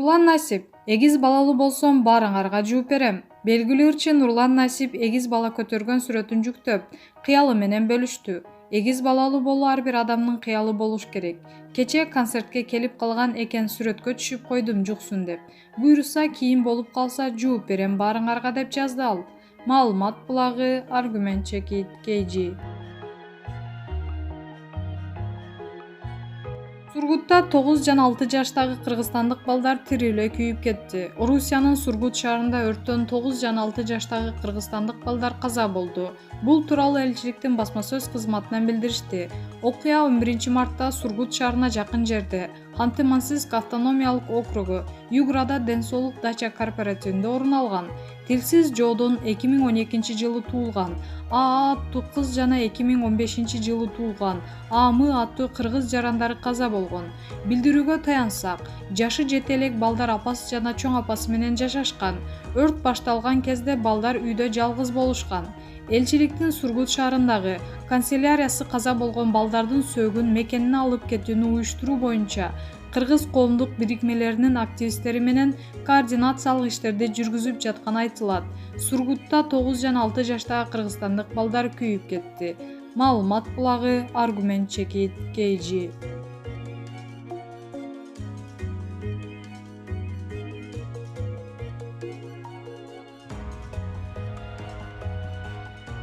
Нурлан Насип: эгиз балалуу болсом баарыңарга жооп берем. Белгилүү ырчы Нурлан Насип эгиз бала көтөргөн сүрөтүн жүктөп, кыялы менен бөлүштү. Эгиз балалуу болуу ар бир адамдын кыялы болуш керек. Кечээ концертке келип калган экен, сүрөткө түшүп койдум жуксун деп. Буйруса кийин болуп калса жооп берем баарыңарга деп жазды ал. Маалымат булагы Argument Check It KG. Сургутта 9 жана 6 жаштагы кыргызстандык балдар тирүүлөй күйүп кетти. Орусиянын Сургут шаарында өрттөн 9 жана 6 жаштагы кыргызстандык балдар каза болду. Бул тууралуу элчиликтин басма сөз кызматынан билдиришти. Окуя 11 мартта Сургут шаарына жакын жерде, Ханты-Мансийск автономиялык округу, Юграда Ден соолук дача кооперативинде орун алган. Тилсиз Жоодон 2012 жылы туулган, Аа аттуу кыз жана 2015 жылы туулган Амы аттуу кыргыз жарандары каза болгон. Билдирүүгө таянсак, жашы жете элек балдар апасы жана чоң апасы менен жашашкан. Өрт башталган кезде балдар үйдө жалгыз болушкан. Элчиликтин Сургут шаарындагы канцеляриясы каза болгон балдардын сөөгүн мекенине алып кетүүнү уюштуруу боюнча кыргыз коомдук бирикмелеринин активисттери менен координациялык иштерди жүргүзүп жатканы айтылат. Сургутта 9 жана 6 жаштагы кыргызстандык балдар күйүп кетти. Маалымат булагы Argument Check It KG.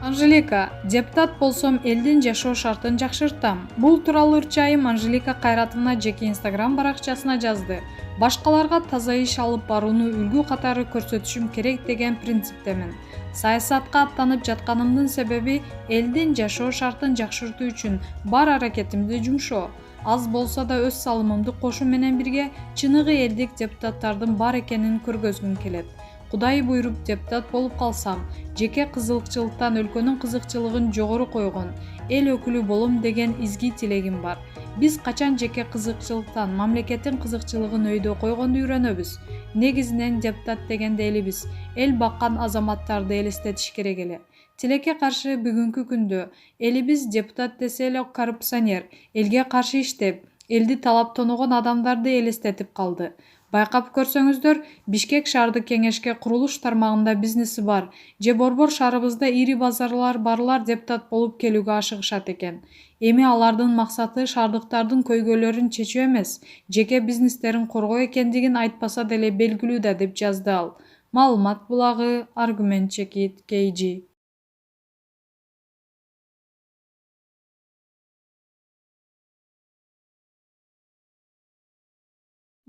Анжелика: депутат болсом элдин жашоо шартын жакшыртам. Бул тууралуу ырчы айым Анжелика Кайратовна жеке Instagram баракчасына жазды. Башкаларга таза иш алып барууну үлгү катары көрсөтүшүм керек деген принциптемин. Саясатка аттанып жатканымдын себеби элдин жашоо шартын жакшыртуу үчүн бар аракетимди жумшоо. Аз болсо да өз салымымды кошуу менен бирге чыныгы элдик депутаттардын бар экенин көргөзгүм келет. Кудай буйруп депутат болуп калсам, жеке кызыкчылыктан өлкөнүн кызыкчылыгын жогору койгон эл өкүлү болом деген изги тилегим бар. Биз качан жеке кызыкчылыктан мамлекеттин кызыкчылыгын өйдө койгонду үйрөнөбүз. Негизинен депутат дегенде элибиз, эл баккан азаматтарды элестетиш керек эле. Тилекке каршы бүгүнкү күндө элибиз депутат десе эле коррупционер, элге каршы иштеп, элди талап тоногон адамдарды элестетип калды. Байкап көрсөңүздөр, Бишкек шаардык кеңешке курулуш тармагында бизнеси бар же Борбор шаарыбызда ири базарлар барлар депутат болуп келүүгө ашыгышат экен. Эми алардын максаты шаардыктардын көйгөйлөрүн чечүү эмес, жеке бизнестерин коргоо экендигин айтпаса деле белгилүү да, деп жазды ал. Маалымат булагы Argument Check It KG.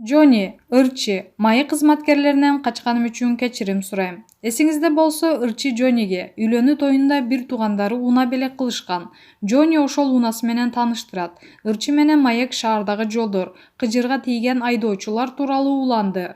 Джонни: ырчы, майы кызматкерлеринен качканым үчүн кечирим сурайм. Эсиңизде болсо, ырчы Джонниге үйлөнүү тоюнда бир туугандары унаа белек кылышкан. Джонни ошол унаасы менен тааныштырат. Ырчы менен Маек шаардагы жолдор, кыжырга тийген айдоочулар тууралуу уланды.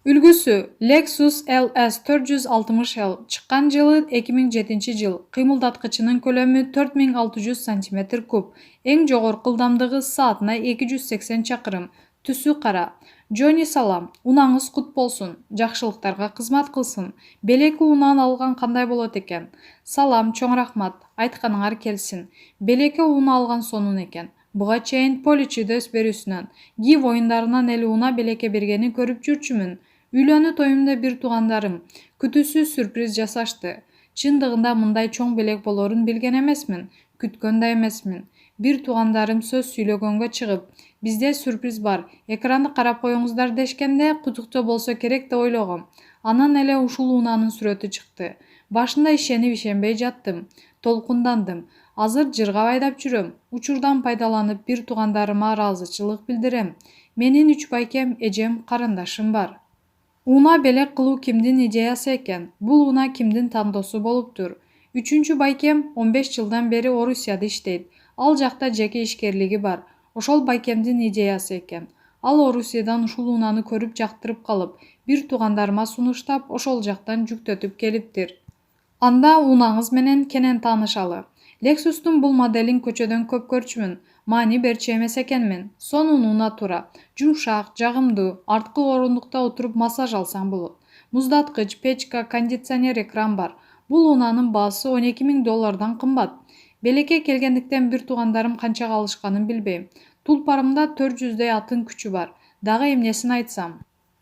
Үлгүсү Lexus LS 460L чыккан жылы 2007 жыл. Кыймылдаткычынын көлөмү 4600 см3. Эң жогорку ылдамдыгы саатына 280 чакырым. Түсү кара. Джонни: салам, унаңыз кут болсун, жакшылыктарга кызмат кылсын. Белеки унааны алган кандай болот экен? Салам, чоң рахмат, айтканыңар келсин. Белеке унаа алган сонун экен. Буга чейин Поличидөс берүүсүнөн, ГИВ оюндарынан эле унаа белеке бергенин көрүп жүрчүмүн. Үйлөнүү тоюмда бир туугандарым күтүүсүз сюрприз жасашты. Чындыгында мындай чоң белек болорун билген эмесмин, күткөн да эмесмин. Бир туугандарым сөз сүйлөгөнгө чыгып, бизде сюрприз бар, экранды карап коюңуздар дешкенде кутуктуу болсо керек деп ойлогом. Анан эле ушул унаанын сүрөтү чыкты. Башында ишенип ишенбей жаттым, толкундандым. Азыр жыргап айдап жүрөм. Учурдан пайдаланып бир туугандарыма ыраазычылык билдирем. Менин 3 байкем, эжем, карындашым бар. Унаа белек кылуу кимдин идеясы экен? Бул унаа кимдин тандоосу болуптур? 3 байкем 15 жылдан бери Орусияда иштейт. Ал жакта жеке ишкерлиги бар. Ошол байкемдин идеясы экен. Ал Орусиядан ушул унааны көрүп жактырып калып, бир туугандарыма сунуштап, ошол жактан жүктөтүп келиптир. Анда унааңыз менен кенен таанышалы. Lexustун бул моделин көчөдөн көп көрчүмүн. Маани берчү эмес экенмин. Сонун унаа тура, жумшак, жагымдуу, арткы орундукта отуруп массаж алсаң болот. Муздаткыч, печка, кондиционер, экран бар. Бул унаанын баасы $12,000 кымбат. Белекке келгендиктен бир туугандарым канчага алышканын билбейм. Тулпарымда 400 аттын күчү бар. Дагы эмнесин айтсам?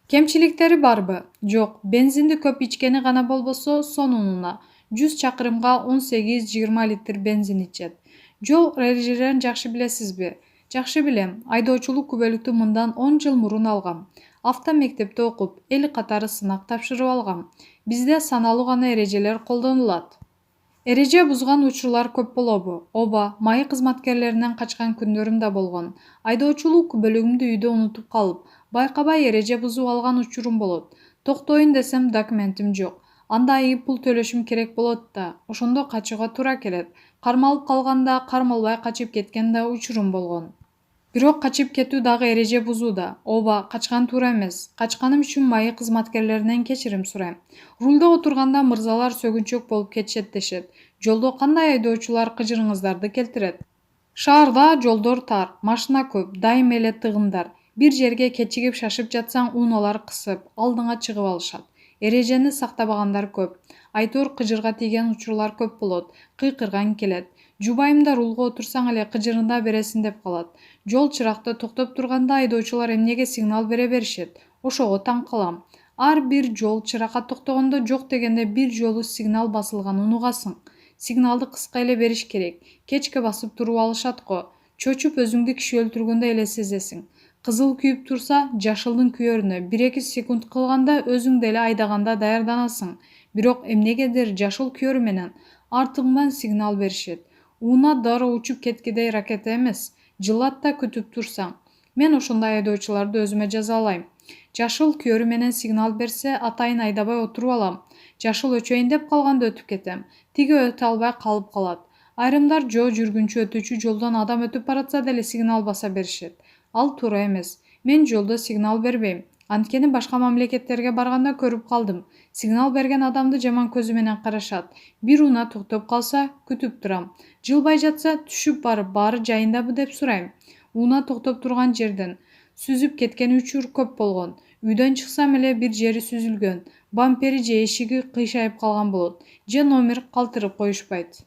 Кемчиликтери барбы? Жок, бензинди көп ичкени гана болбосо сонунуна 100 чакырымга 18-20 литр бензин ичет. Жол эрежелерин жакшы билесизби? Жакшы билем. Айдоочулук күбөлүктү мындан 10 жыл мурун алгам. Авто мектепте окуп, эл катары сынак тапшырып алгам. Бизде саналуу гана эрежелер колдонулат. Эреже бузган учурлар көп болобу? Ооба, майы кызматкерлеринен качкан күндөрүм да болгон. Айдоочулук күбөлүгүмдү үйдө унутуп калып, байкабай эреже бузуп алган учурум болот. Токтоюн десем документим жок. Анда айып пул төлөшүм керек болот да, ошондо качууга туура келет. Кармалып калганда кармалбай качып кеткен да учурум болгон. Бирок качып кетүү дагы эреже бузуу да. Ооба, качкан туура эмес. Качканым үчүн майы кызматкерлеринен кечирим сурайм. Рулда отурганда мырзалар сөгүнчөк болуп кетишет дешет. Жолдо кандай айдоочулар кыжырыңыздарды келтирет? Шаарда жолдор тар, машина көп, дайым эле тыгындар. Бир жерге кечигип шашып жатсаң, унаалар кысып, алдыңа чыгып алышат. Эрежени сактабагандар көп. Айтор кыжырга тийген учурлар көп болот. Кыйкырган келет. Жубайымда рулга отурсаң эле кыжырында бересиң деп калат. Жол чыракта токтоп турганда айдоочулар эмнеге сигнал бере беришет? Ошого таң калам. Ар бир жол чыракка токтогондо жок дегенде бир жолу сигнал басылганын угасың. Сигналды кыска эле бериш керек. Кечке басып туруп алышат го. Чочуп өзүңдү киши өлтүргөндөй эле сезесиң. Кызыл күйүп турса, жашылдын күйөрүнө 1-2 секунд кылганда өзүң деле айдаганда даярданасың. Бирок эмнегедир жашыл күйөр менен артыңдан сигнал беришет. Унаа дароо учуп кеткидей ракета эмес. Жылатта күтүп турсаң. Мен ошондой айдоочуларды өзүмө жазалайм. Жашыл күйөрү менен сигнал берсе, атайын айдабай отуруп алам. Жашыл өчөйүн деп калганда өтүп кетем. Тиги өтө албай калып калат. Айрымдар жөө жүргүнчү өтүүчү жолдон адам өтүп баратса деле сигнал баса беришет. Ал туура эмес. Мен жолдо сигнал бербейм. Анткени башка мамлекеттерге барганда көрүп калдым. Сигнал берген адамды жаман көзү менен карашат. Бир унаа токтоп калса, күтүп турам. Жылбай жатса, түшүп барып, баары жайындабы деп сурайм. Унаа токтоп турган жерден сүзүп кеткен учур көп болгон. Үйдөн чыксам эле бир жери сүзүлгөн. Бампери же эшиги кыйшайып калган болот. Же номер калтырып коюшпайт.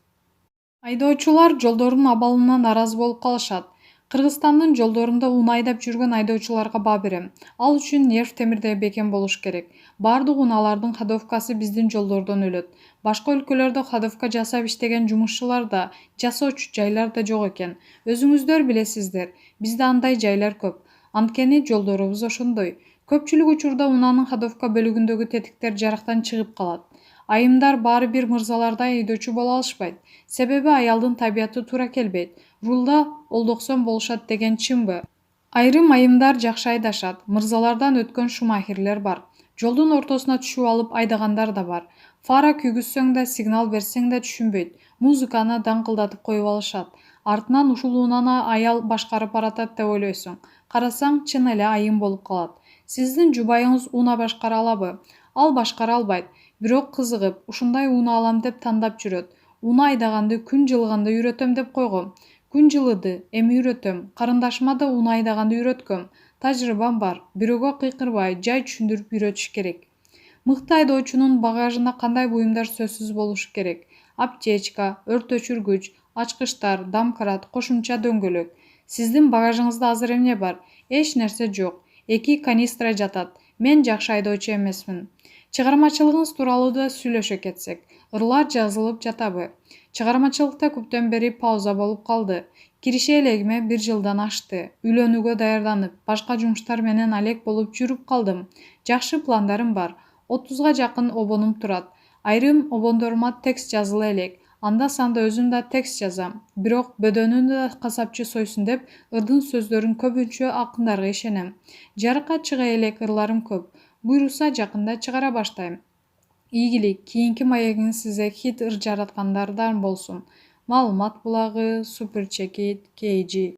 Айдоочулар жолдордун абалынан наразы болуп калышат. Кыргызстандын жолдорунда унаа айдап жүргөн айдоочуларга баа берем. Ал үчүн нерв темирдей бекем болуш керек. Бардык унаалардын ходовкасы биздин жолдордон өлөт. Башка өлкөлөрдө ходовка жасап иштеген жумушчулар да, жасоочу жайлар да жок экен. Өзүңүздөр билесиздер, бизде андай жайлар көп. Анткени жолдорубуз ошондой. Көпчүлүк учурда унаанын ходовка бөлүгүндөгү тетиктер жарактан чыгып калат. Айымдар баары бир мырзалардай айдоочу боло алышпайт. Себеби аялдын табияты туура келбейт. Рулда олдоксон болушат деген чынбы? Айрым айымдар жакшы айдашат. Мырзалардан өткөн шумахерлер бар. Жолдун ортосуна түшүп алып айдагандар да бар. Фара күйгүзсөң да, сигнал берсең да түшүнбөйт. Музыканы даңкылдатып коюп алышат. Артынан ушул унааны аял башкарып баратат деп ойлойсуң. Карасаң, чын эле айым болуп калат. Сиздин жубайыңыз унаа башкара алабы? Ал башкара албайт. Бирок кызыгып, ушундай унаа алам деп тандап жүрөт. Унаа айдаганды күн жылыганда үйрөтөм деп койгом. Күн жылыды, эми үйрөтөм. Карындашыма да унаа айдаганды үйрөткөм. Тажрыйбам бар. Бирөөгө кыйкырбай, жай түшүндүрүп үйрөтүш керек. Мыкты айдоочунун багажында кандай буюмдар сөзсүз болушу керек? Аптечка, өрт өчүргүч, ачкычтар, домкрат, кошумча дөңгөлөк. Сиздин багажыңызда азыр эмне бар? Эч нерсе жок. 2 канистра жатат. Мен жакшы айдоочу эмесмин. Чыгармачылыгыңыз тууралуу да сүйлөшө кетсек. Ырлар жазылып жатабы? Чыгармачылыкта көптөн бери пауза болуп калды. Киреше элегиме 1 жылдан ашты. Үйлөнүүгө даярданып, башка жумуштар менен алек болуп жүрүп калдым. Жакшы пландарым бар. 30га жакын обонум турат. Айрым обондорума текст жазыла элек. Анда-санда өзүм да текст жазам. Бирок бөдөнү да касапчы сойсун деп ырдын сөздөрүн көбүнчө акындарга ишенем. Жарыкка чыга элек ырларым көп. Буйруса жакында чыгара баштайм. Ийгилик, кийинки маегиңиз сизге хит ыр жараткандардан болсун. Маалымат булагы, Суперчекит, KG.